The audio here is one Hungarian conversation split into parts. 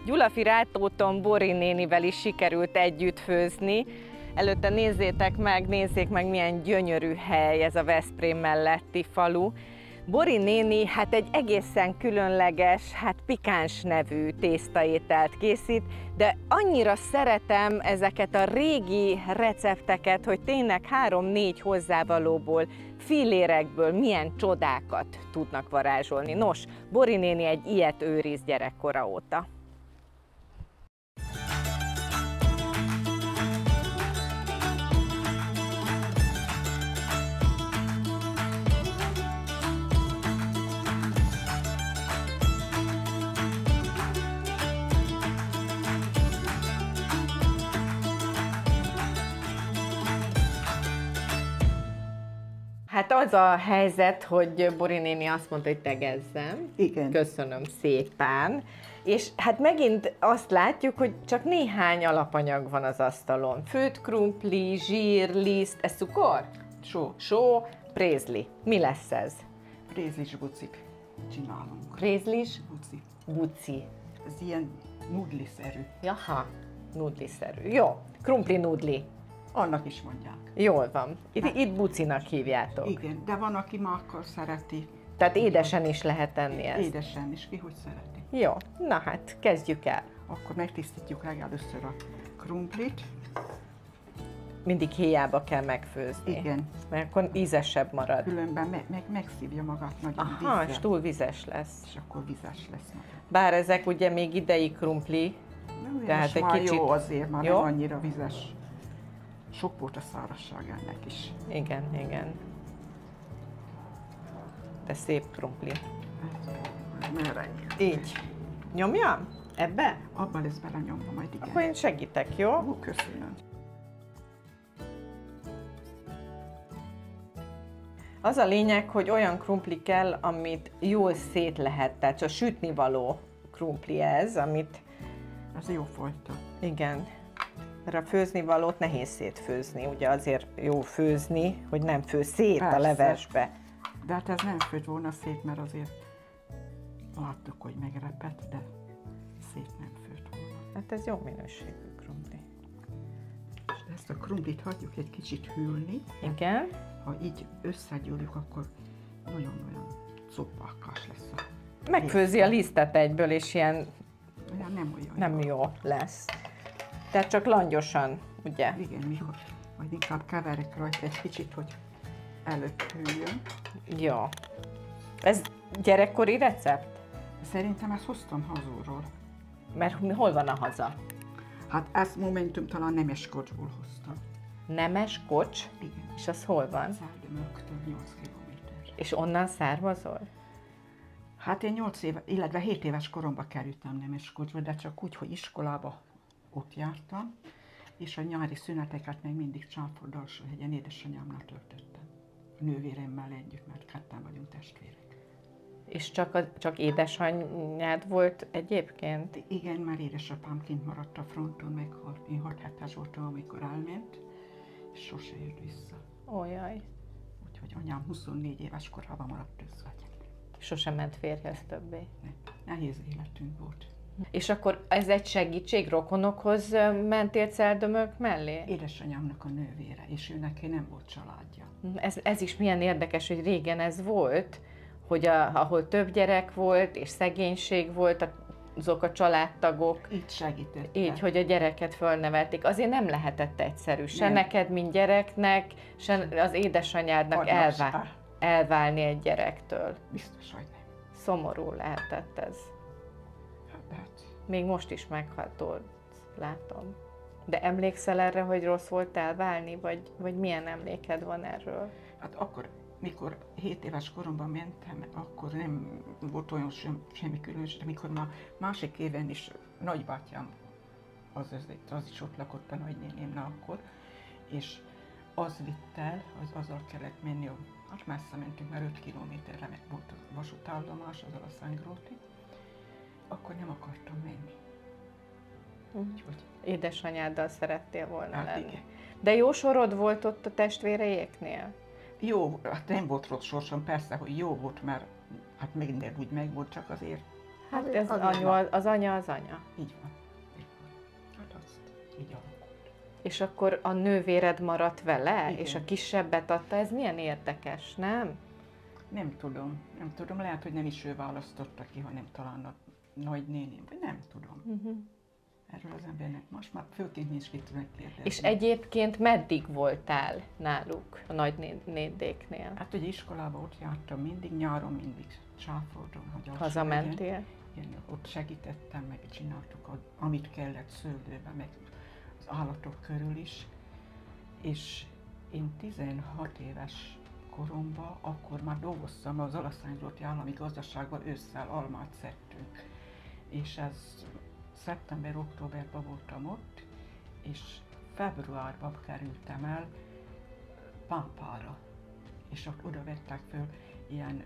Gyulafi Rátóton Bori nénivel is sikerült együtt főzni. Előtte nézzék meg, milyen gyönyörű hely ez a Veszprém melletti falu. Bori néni hát egy egészen különleges, pikáns nevű tésztaételt készít, de annyira szeretem ezeket a régi recepteket, hogy tényleg 3-4 hozzávalóból, fillérekből milyen csodákat tudnak varázsolni. Nos, Bori néni egy ilyet őriz gyerekkora óta. Hát az a helyzet, hogy Bori néni azt mondta, hogy tegezzem. Igen. Köszönöm szépen. És hát megint azt látjuk, hogy csak néhány alapanyag van az asztalon. Főtt krumpli, zsír, liszt, ez cukor? Só, prézli. Mi lesz ez? Prézlis bucit csinálunk. Prézlis? Buci. Buci. Ez ilyen nudliszerű. Jaha, nudliszerű. Jó, krumpli nudli. Annak is mondják. Jól van. Itt bucinak hívjátok. Igen, de van, aki mákkal szereti. Tehát édesen is lehet enni ezt. Édesen is, ki hogy szereti. Jó, na hát kezdjük el. Akkor megtisztítjuk legelőször a krumplit. Mindig héjába kell megfőzni. Igen. Mert akkor ízesebb marad. Különben megszívja magát nagyon Aha, vízzel. és túl vizes lesz. És akkor vizes lesz nagyon. Bár ezek ugye még idei krumpli. Tehát egy kicsit jó azért, már jó? nem annyira vizes. Sok volt a szárazság ennek is. Igen, igen. De szép krumpli. Merre? Így. Nyomjam? Ebbe? Abban lesz belenyomva majd, igen. Akkor én segítek, jó? Ó, köszönöm. Az a lényeg, hogy olyan krumpli kell, amit jól szét lehet, tehát csak sütnivaló krumpli ez, amit... Ez jó fajta. Igen. Mert a főznivalót nehéz szétfőzni, ugye azért jó főzni, hogy nem fő szét Persze. a levesbe. De hát ez nem főtt volna szét, mert azért láttuk, hogy megrepett, de szét nem főtt volna. Hát ez jó minőségű krumpli. És ezt a krumplit hagyjuk egy kicsit hűlni. Igen. Ha így összegyúrjuk, akkor nagyon-nagyon cupákás lesz a... Megfőzi a lisztet egyből, és ilyen Olyan nem olyan nem jó lesz. Tehát csak langyosan, ugye? Igen, mikor majd inkább keverek rajta egy kicsit, hogy előbb hűljön. Jó. Ez gyerekkori recept? Szerintem ezt hoztam hazúról. Mert hol van a haza? Hát ezt momentum talán Nemeskocsból hoztam. Nemes Kocs? Igen. És az hol van? Zárdömölktől 8 kilométerre. És onnan származol? Hát én 8 éve, illetve 7 éves koromban kerültem Nemeskocsba, de csak úgy, hogy iskolába ott jártam, és a nyári szüneteket még mindig Csáford-Alsóhegyen édesanyámnál töltöttem. A nővéremmel együtt, mert ketten vagyunk testvérek. És csak édesanyád volt egyébként? Igen, már édesapám kint maradt a fronton, meghalt. Én 6 hetes voltam, amikor elment, és sose jött vissza. Ójaj. Úgyhogy anyám 24 éves korában maradt özvegy. Sosem ment férjhez többé. Nehéz életünk volt. És akkor ez egy segítség, rokonokhoz mentél Celdömölk mellé? Édesanyámnak a nővére, és ő neki nem volt családja. Ez is milyen érdekes, hogy régen ez volt, hogy ahol több gyerek volt, és szegénység volt, azok a családtagok, Így segített. így, hogy a gyereket fölnevelték. Azért nem lehetett egyszerű, se Nem. neked, mint gyereknek, se az édesanyádnak elválni egy gyerektől. Biztos, hogy nem. Szomorú lehetett ez. Hát, Még most is meghatódsz, látom. De emlékszel erre, hogy rossz volt elválni, vagy milyen emléked van erről? hát akkor, mikor 7 éves koromban mentem, akkor nem volt olyan semmi különös, de mikor már másik éven is nagybátyám, az is ott lakott a nagynénémnál akkor, és az vitt el, azzal kellett menni, hát messze mentünk, mert 5 kilométerre meg volt a vasútállomás, azzal a Szentgróti, akkor nem akartam menni. Úgyhogy... Édesanyáddal szerettél volna Hát lenni. igen. De jó sorod volt ott a testvéreiknél? Jó, hát nem volt rossz sorsom, persze, hogy jó volt, mert hát minden úgy meg volt, csak azért Hát ez az anya az anya. Így van. Hát azt így alakult. És akkor a nővéred maradt vele, Igen. és a kisebbet adta, ez milyen érdekes, nem? Nem tudom. Lehet, hogy nem is ő választotta ki, hanem talán a nagynéném, vagy nem tudom. Erről az embernek most már főként nincs mit megkérdezni. És egyébként meddig voltál náluk, a nagynédéknél? Hát, hogy iskolában ott jártam mindig, nyáron mindig Csáfordon, hogy Hazamentél? Igen, ott segítettem, meg csináltuk, amit kellett szőlőben, meg az állatok körül is. És én 16 éves koromban, akkor már dolgoztam az Alaszányzsolti Állami Gazdaságban, ősszel almát szedtünk. És ez szeptember-októberben voltam ott, és februárban kerültem el Pápára. És ott oda vettek föl ilyen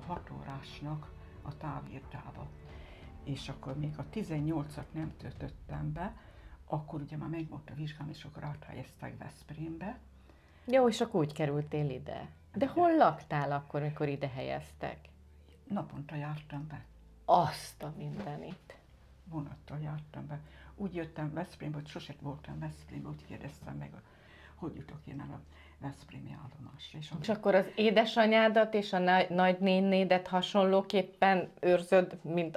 6 órásnak a távirdába. És akkor még a 18-at nem töltöttem be, akkor ugye már megvolt a vizsgám, és akkor áthelyeztek Veszprémbe. Jó, és akkor úgy kerültél ide. De hol laktál akkor, amikor ide helyeztek? Naponta jártam be. Azt a mindenit. Vonattal jártam be. Úgy jöttem Veszprémbe, hogy sosem voltam Veszprémbe, úgy kérdeztem meg, hogy jutok én el a veszprémi állomásra. És akkor az édesanyádat és a nagynénédet hasonlóképpen őrzöd, mint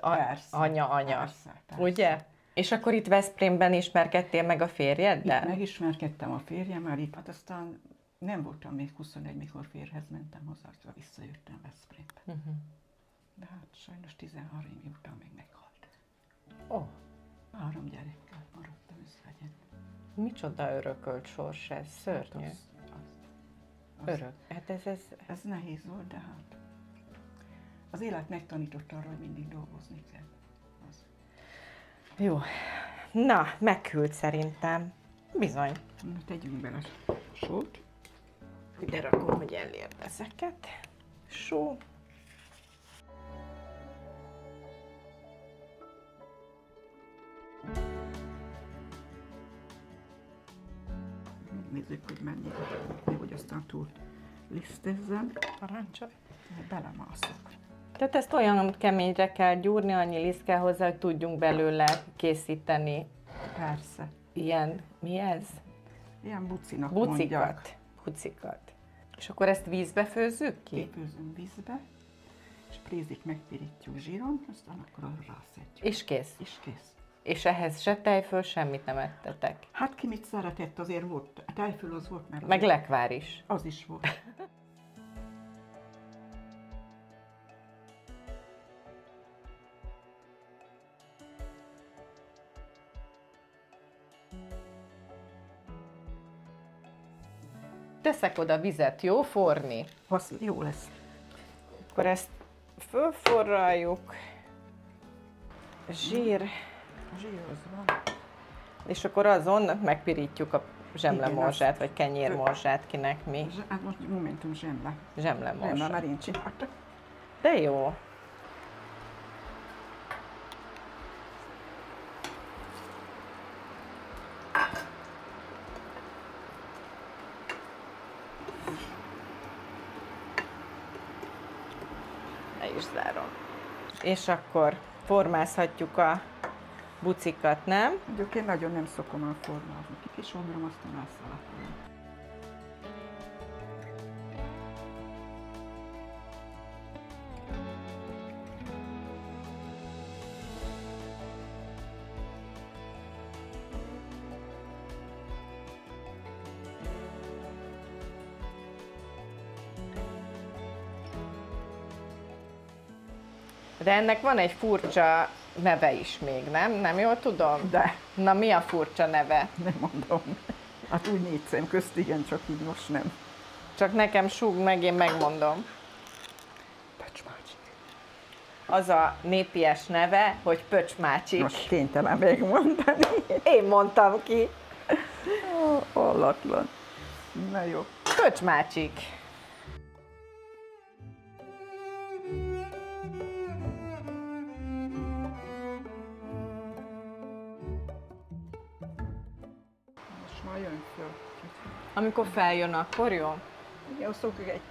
anya-anya. Persze. Ugye? És akkor itt Veszprémben ismerkedtél meg a férjeddel? Itt megismerkedtem a férjemmel, itt, hát aztán nem voltam még 21, mikor férjhez mentem hozzá, szóval visszajöttem Veszprémbe. De hát sajnos 13 év után még meghalt. 3 gyerekkel maradtam özvegyen. Micsoda örökölt sors ez, szörnyű. Hát Örök. Hát ez nehéz volt, de hát az élet megtanította arra, hogy mindig dolgozni kell. Jó. Na, megküld szerintem. Bizony. Na, tegyünk bele sót. Ide rakom, hogy elérd ezeket. Só. Nézzük, hogy mennyi, hogy aztán túl lisztezzem. Parancsolj. Belemászok. Tehát ezt olyan keményre kell gyúrni, annyi liszt kell hozzá, hogy tudjunk belőle készíteni. Persze. Ilyen, mi ez? Ilyen bucinak mondják. Bucikat. És akkor ezt vízbe főzzük ki? Kifőzünk vízbe, és prézik megpirítjuk zsíron, aztán akkor arra rászedjük. És kész? És kész. És ehhez se tejföl, semmit nem ettetek? Hát ki mit szeretett, azért volt. A tejföl az volt, mert... Meg lekvár is. Az is volt. Teszek oda vizet, jó? Forni. Az jó lesz. Akkor ezt fölforraljuk. Zsír. Zsír az van. És akkor azon megpirítjuk a zsemlemorzsát, vagy kenyérmorzsát, kinek mi. Hát most momentum zsemle. Zsemlemorzsát. Nem, már én csináltam. De jó. Le is zárom. És akkor formázhatjuk a bucikat, nem? Mondjuk én nagyon nem szokom elformázni. Kikisodrom, aztán elszalatom. De ennek van egy furcsa neve is még, nem? Nem jól tudom? De. Na, mi a furcsa neve? Nem mondom. Hát úgy 4 szem közt igen, csak így most nem. Csak nekem súg meg, én megmondom. Pöcsmácsik. Az a népies neve, hogy Pöcsmácsik. Most kénytelen megmondani. Én mondtam ki. Hallatlan. Na jó. Pöcsmácsik. Most már jön föl. Amikor feljön, akkor jó? Igen, szokjuk egy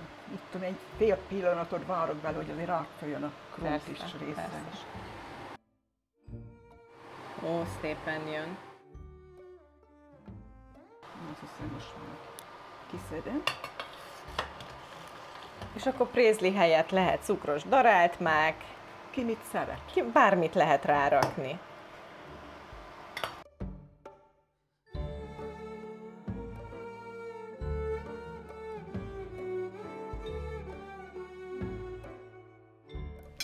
fél pillanatot várok bele, hogy azért átfolyjon a krumplis részen. Ó, szépen jön. Azt hiszem, most már kiszedem. És akkor prézli helyett lehet cukros darált mák, Ki mit szeret? bármit lehet rárakni.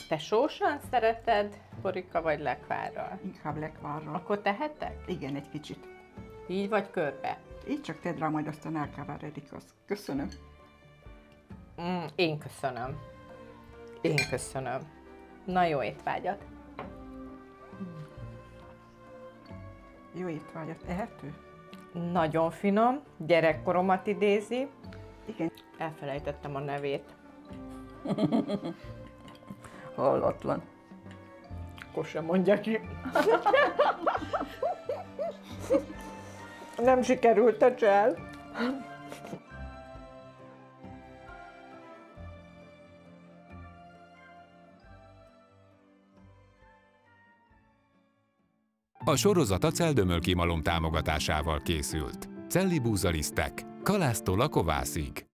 Te sósan szereted, Borika, vagy lekvárral? Inkább lekvárral. Akkor tehetek? Igen, egy kicsit. Így vagy körbe? Így csak tedd rá, majd aztán elkeveredik az. Köszönöm. Én köszönöm. Én köszönöm. Na, jó étvágyat! Jó étvágyat. Ehető? Nagyon finom, gyerekkoromat idézi. Igen. Elfelejtettem a nevét. Hallatlan. Akkor sem mondja ki. Nem sikerült a csel. A sorozat a Celdömölki Malom támogatásával készült. Cellibúzalisztek, kalásztól a kovászig.